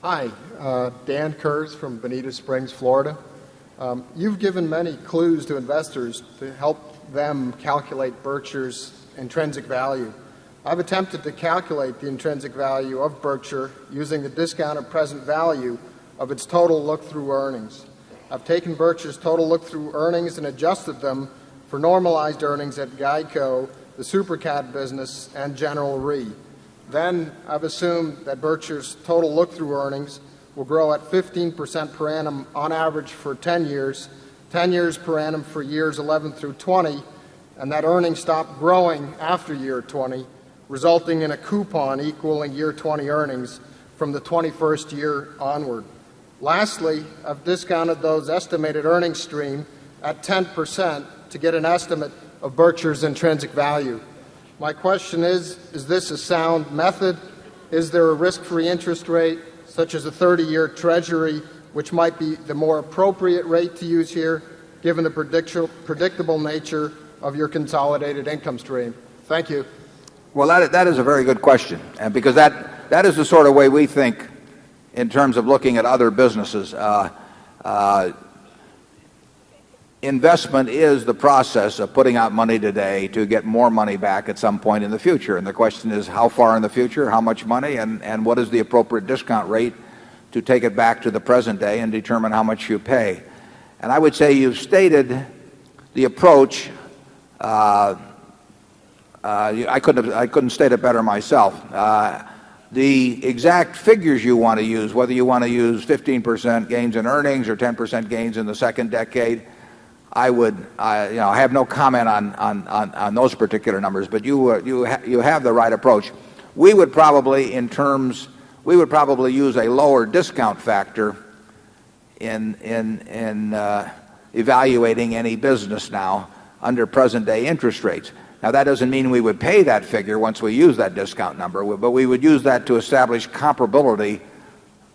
Hi, Dan Kurz from Bonita Springs, Florida. You've given many clues to investors to help them calculate Berkshire's intrinsic value. I've attempted to calculate the intrinsic value of Berkshire using the discounted present value of its total look-through earnings. I've taken Berkshire's total look-through earnings and adjusted them for normalized earnings at Geico, the Supercat business, and General Re. Then I've assumed that Berkshire's total look-through earnings will grow at 15% per annum on average for 10 years, 10 years per annum for years 11 through 20, and that earnings stop growing after year 20, resulting in a coupon equaling year 20 earnings from the 21st year onward. Lastly, I've discounted those estimated earnings stream at 10% to get an estimate of Berkshire's intrinsic value. My question is this a sound method? Is there a risk-free interest rate, such as a 30-year Treasury, which might be the more appropriate rate to use here, given the predictable nature of your consolidated income stream? Thank you. Well, that is a very good question, and because that is the sort of way we think in terms of looking at other businesses. Investment is the process of putting out money today to get more money back at some point in the future. And the question is, how far in the future, how much money, and what is the appropriate discount rate to take it back to the present day and determine how much you pay. And I would say you've stated the approach. I couldn't state it better myself. The exact figures you want to use, whether you want to use 15% gains in earnings or 10% gains in the second decade, I have no comment on those particular numbers, but you have the right approach. We would probably use a lower discount factor in evaluating any business now under present day interest rates. Now, that doesn't mean we would pay that figure once we use that discount number, but we would use that to establish comparability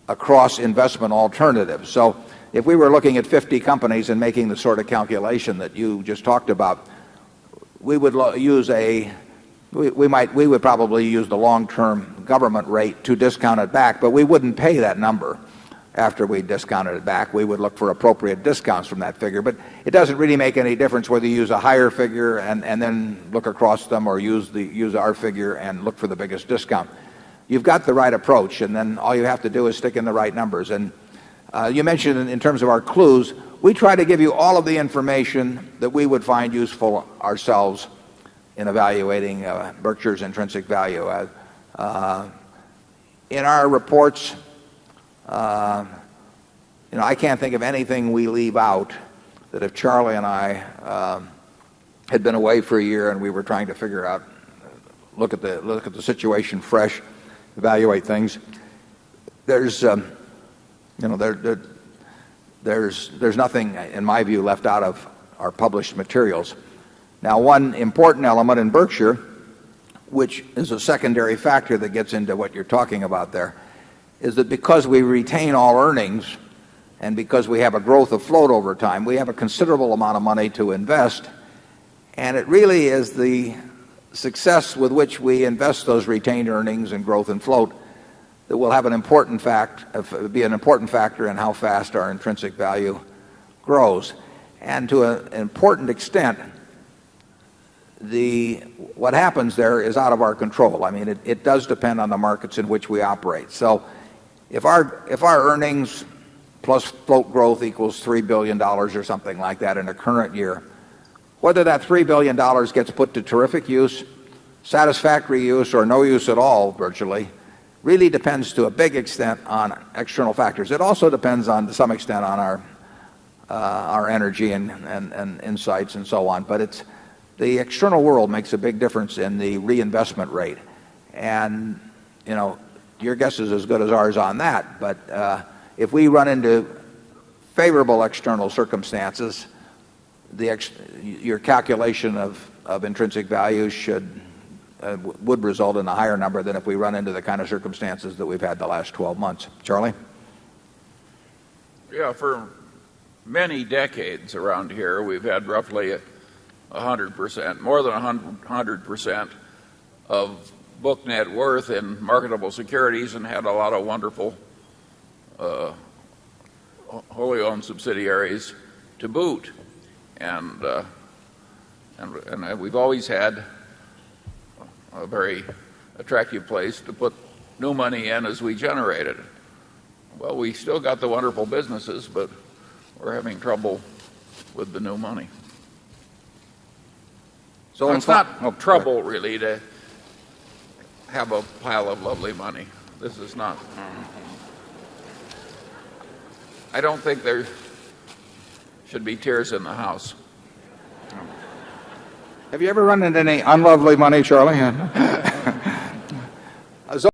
across investment alternatives. So if we were looking at 50 companies and making the sort of calculation that you just talked about, we would probably use the long-term government rate to discount it back, but we wouldn't pay that number after we discounted it back. We would look for appropriate discounts from that figure. But it doesn't really make any difference whether you use a higher figure and then look across them, or use our figure and look for the biggest discount. You've got the right approach, and then all you have to do is stick in the right numbers. And you mentioned in terms of our clues, we try to give you all of the information that we would find useful ourselves in evaluating Berkshire's intrinsic value. In our reports, I can't think of anything we leave out that if Charlie and I had been away for a year and we were trying to figure out, look at the situation fresh, evaluate things, there's nothing, in my view, left out of our published materials. Now, one important element in Berkshire, which is a secondary factor that gets into what you're talking about there, is that because we retain all earnings and because we have a growth of float over time, we have a considerable amount of money to invest. And it really is the success with which we invest those retained earnings and growth and float that will have an important factor in how fast our intrinsic value grows. And to an important extent, what happens there is out of our control. I mean, it does depend on the markets in which we operate. So if our earnings plus float growth equals $3 billion or something like that in a current year, whether that $3 billion gets put to terrific use, satisfactory use, or no use at all virtually, really depends to a big extent on external factors. It also depends to some extent on our energy and insights and so on. But the external world makes a big difference in the reinvestment rate. And, your guess is as good as ours on that. But if we run into favorable external circumstances, your calculation of intrinsic value would result in a higher number than if we run into the kind of circumstances that we've had the last 12 months. Charlie? Yeah, for many decades around here, we've had roughly 100%, more than 100% of book net worth in marketable securities, and had a lot of wonderful wholly owned subsidiaries to boot. And we've always had a very attractive place to put new money in as we generate it. Well, we still got the wonderful businesses, but we're having trouble with the new money. So it's not trouble, really, to have a pile of lovely money. This is not. I don't think there should be tears in the house. Have you ever run into any unlovely money, Charlie?